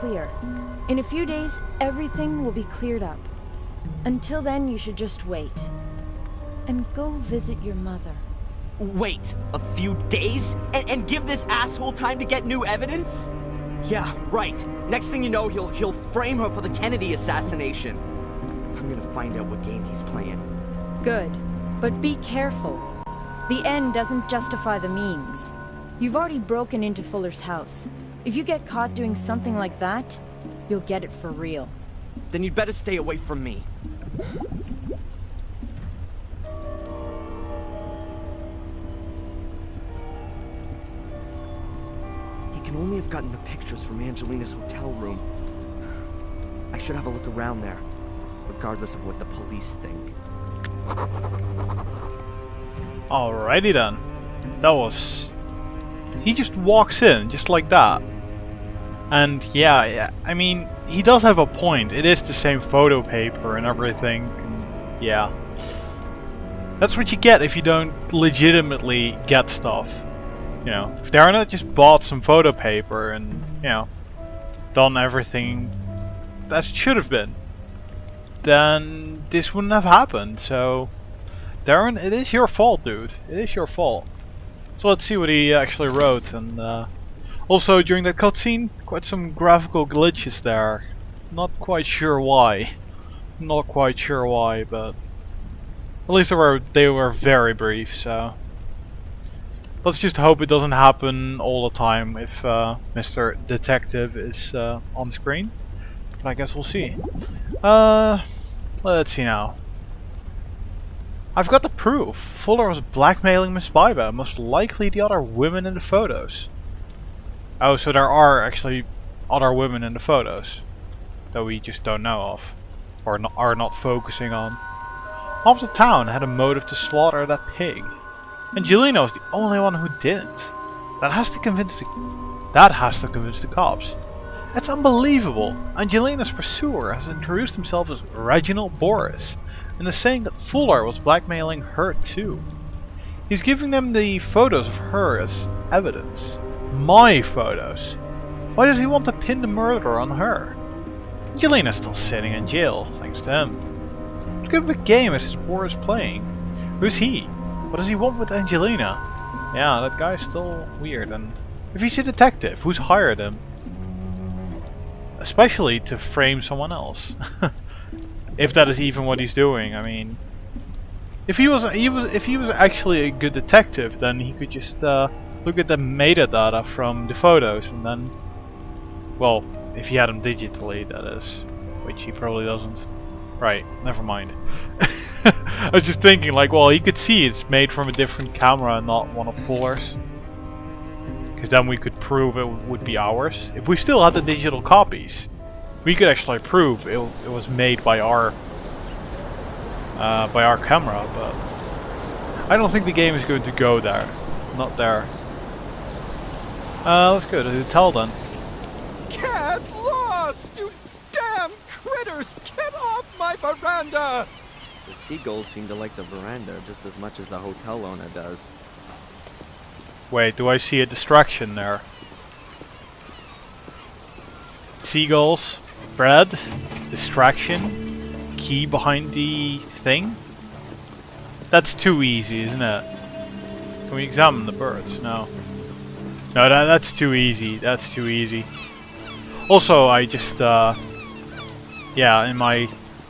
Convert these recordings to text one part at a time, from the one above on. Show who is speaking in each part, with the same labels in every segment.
Speaker 1: clear. In a few days, everything will be cleared up. Until then, you should just wait. And go visit your mother.
Speaker 2: Wait, a few days? And give this asshole time to get new evidence? Yeah, right. Next thing you know, he'll frame her for the Kennedy assassination. I'm gonna find out what game he's playing.
Speaker 1: Good. But be careful. The end doesn't justify the means. You've already broken into Fuller's house. If you get caught doing something like that, you'll get it for real.
Speaker 2: Then you'd better stay away from me. He can only have gotten the pictures from Angelina's hotel room. I should have a look around there, regardless of what the police think.
Speaker 3: Alrighty then. That was... He just walks in, just like that. And yeah, I mean, he does have a point. It is the same photo paper and everything. And yeah. That's what you get if you don't legitimately get stuff. You know, if Darren just bought some photo paper and, you know, done everything that it should have been, then this wouldn't have happened. So, Darren, it is your fault, dude. It is your fault. So let's see what he actually wrote. And also, during that cutscene, quite some graphical glitches there. Not quite sure why. Not quite sure why, but at least they were very brief. So let's just hope it doesn't happen all the time if Mr. Detective is on screen. But I guess we'll see. Let's see now. I've got the proof. Fuller was blackmailing Miss Baiba, most likely the other women in the photos. Oh, so there are actually other women in the photos that we just don't know of, or are not focusing on. Half the town had a motive to slaughter that pig. Angelina was the only one who didn't. That has to convince the cops. That's unbelievable. Angelina's pursuer has introduced himself as Reginald Boris, and is saying that Fuller was blackmailing her too. He's giving them the photos of her as evidence. My photos. Why does he want to pin the murder on her? Angelina's still sitting in jail, thanks to him. What good of a game is Boris playing? Who's he? What does he want with Angelina? Yeah, that guy's still weird, and if he's a detective, who's hired him? Especially to frame someone else. If that is even what he's doing. I mean, if he was actually a good detective, then he could just look at the metadata from the photos and then, well, if he had them digitally, that is, which he probably doesn't. Right, never mind. I was just thinking, like, well, he could see it's made from a different camera and not one of Fuller's, because then we could prove it would be ours. If we still had the digital copies, we could actually prove it was made by our camera, but I don't think the game is going to go there. Not there. Let's go to the hotel then.
Speaker 4: Get lost, you damn critters! Get off my veranda!
Speaker 2: The seagulls seem to like the veranda just as much as the hotel owner does.
Speaker 3: Wait, do I see a distraction there? Seagulls, bread, distraction, key behind the thing? That's too easy, isn't it? Can we examine the birds? No. No, that's too easy. That's too easy. Also, I just, yeah, in my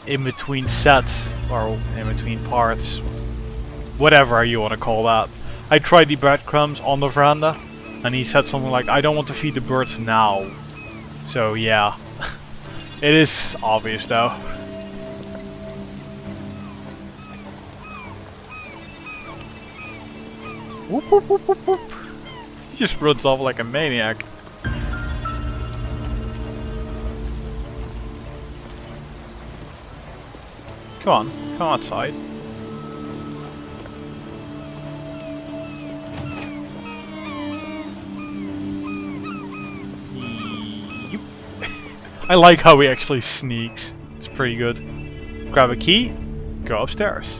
Speaker 3: in-between set, or in-between parts, whatever you want to call that, I tried the breadcrumbs on the veranda, and he said something like, I don't want to feed the birds now. So, yeah. It is obvious, though. Whoop, whoop, whoop, whoop, whoop. He just runs off like a maniac. Come on, come outside. Yep. I like how he actually sneaks. It's pretty good. Grab a key, go upstairs.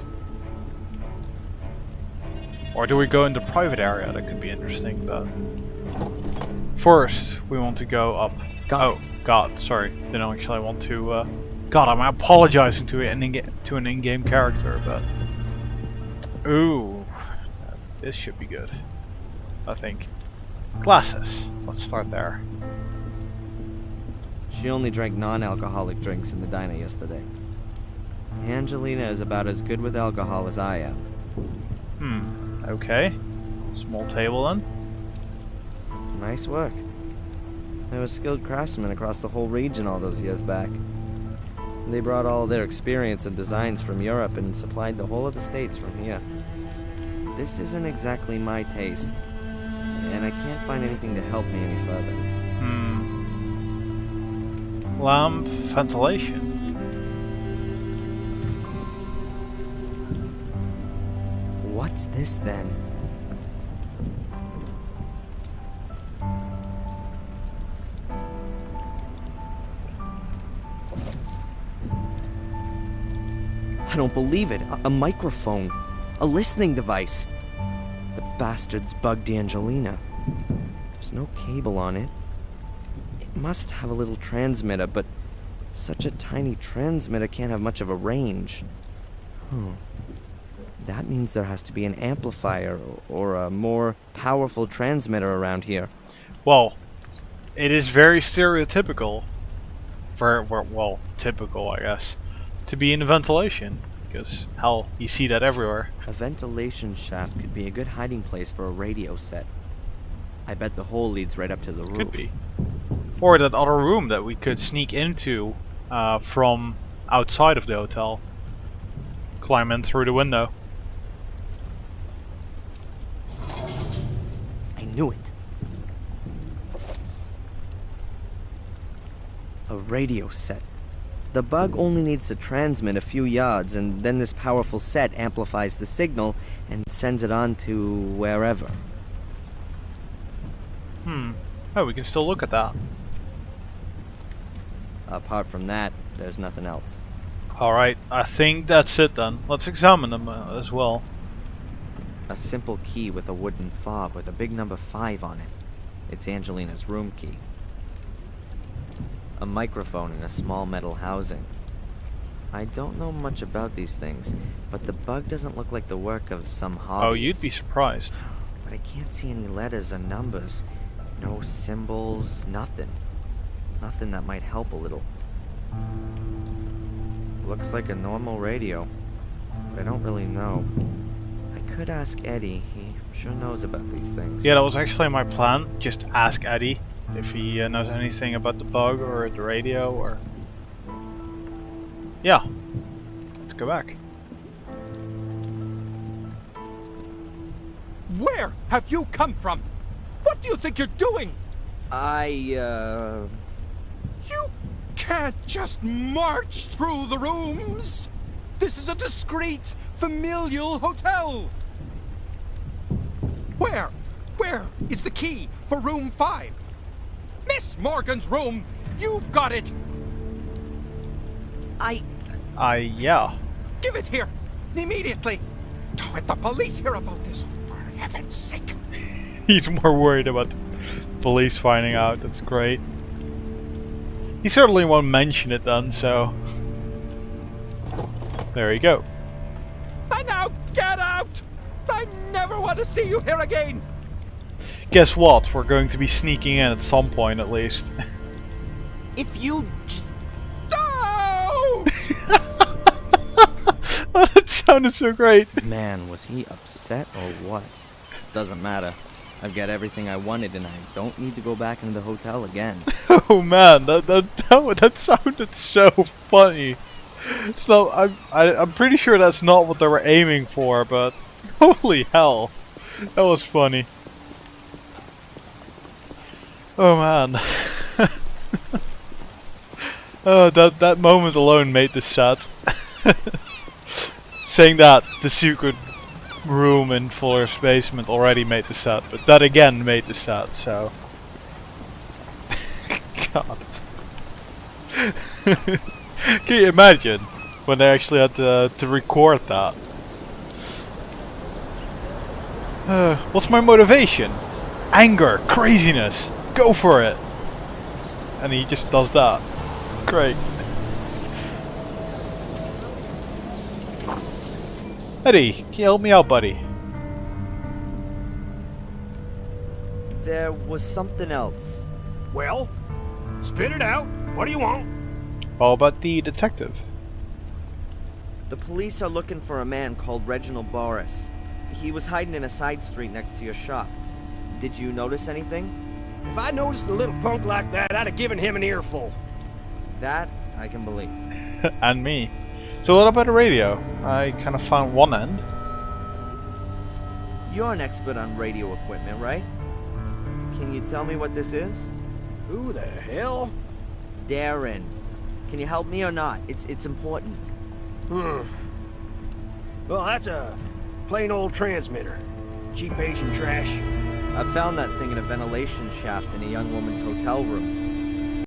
Speaker 3: Or do we go in the private area? That could be interesting, but first we want to go up.
Speaker 2: Got it.
Speaker 3: God, sorry. Didn't actually want to. God, I'm apologizing to an in-game character, but. Ooh, this should be good. I think. Glasses. Let's start there.
Speaker 5: She only drank non-alcoholic drinks in the diner yesterday. Angelina is about as good with alcohol as I am.
Speaker 3: Okay. Small table then.
Speaker 5: Nice work. There were skilled craftsmen across the whole region all those years back. They brought all their experience and designs from Europe and supplied the whole of the States from here. This isn't exactly my taste, and I can't find anything to help me any further.
Speaker 3: Lamp ventilation.
Speaker 5: What's this then? I don't believe it. A microphone. A listening device. The bastards bugged Angelina. There's no cable on it. It must have a little transmitter, but such a tiny transmitter can't have much of a range. That means there has to be an amplifier or a more powerful transmitter around here.
Speaker 3: Well, it is very stereotypical. Well, typical, I guess, to be in ventilation. Because, hell, you see that everywhere.
Speaker 5: A ventilation shaft could be a good hiding place for a radio set. I bet the hole leads right up to the roof.
Speaker 3: Could be. Or that other room that we could sneak into from outside of the hotel. Climb in through the window.
Speaker 5: I knew it. A radio set. The bug only needs to transmit a few yards, and then this powerful set amplifies the signal and sends it on to wherever.
Speaker 3: Oh, we can still look at that.
Speaker 5: Apart from that, there's nothing else.
Speaker 3: Alright, I think that's it then. Let's examine them as well.
Speaker 5: A simple key with a wooden fob with a big number 5 on it. It's Angelina's room key. A microphone in a small metal housing. I don't know much about these things, but the bug doesn't look like the work of some hobbyist.
Speaker 3: Oh, you'd be surprised.
Speaker 5: But I can't see any letters or numbers. No symbols, nothing. Nothing that might help a little. Looks like a normal radio, but I don't really know. I could ask Eddie. He sure knows about these things.
Speaker 3: Yeah, that was actually my plan. Just ask Eddie if he knows anything about the bug or the radio or... Yeah. Let's go back.
Speaker 4: Where have you come from? What do you think you're doing?
Speaker 5: You
Speaker 4: You can't just march through the rooms. This is a discreet, familial hotel. Where is the key for room 5? Miss Morgan's room! You've got it!
Speaker 3: Yeah.
Speaker 4: Give it here! Immediately! Don't let the police hear about this, for heaven's sake!
Speaker 3: He's more worried about the police finding out. That's great. He certainly won't mention it then, so... There you go.
Speaker 4: And now get out! I never want to see you here again!
Speaker 3: Guess what? We're going to be sneaking in at some point at least.
Speaker 2: If you just...
Speaker 4: Don't!
Speaker 3: Oh, that sounded so great.
Speaker 5: Man, was he upset or what? Doesn't matter. I've got everything I wanted and I don't need to go back into the hotel again.
Speaker 3: Oh man, that sounded so funny. So I'm pretty sure that's not what they were aiming for, but holy hell, that was funny. Oh man. Oh, that moment alone made this sad. Saying that the secret room in Fuller's basement already made this sad, but that again made this sad, so... God. Can you imagine when they actually had to record that? What's my motivation? Anger, craziness. Go for it! And he just does that. Great. Eddie, can you help me out, buddy?
Speaker 5: There was something else.
Speaker 4: Well, spit it out. What do you want?
Speaker 3: How about the detective?
Speaker 5: The police are looking for a man called Reginald Boris. He was hiding in a side street next to your shop. Did you notice anything?
Speaker 6: If I noticed a little punk like that, I'd have given him an earful.
Speaker 5: That I can believe.
Speaker 3: And me. So what about the radio? I kind of found one end.
Speaker 5: You're an expert on radio equipment, right? Can you tell me what this is?
Speaker 6: Who the hell?
Speaker 5: Darren. Can you help me or not? It's important.
Speaker 6: Well, that's a plain old transmitter. Cheap Asian trash.
Speaker 5: I found that thing in a ventilation shaft in a young woman's hotel room.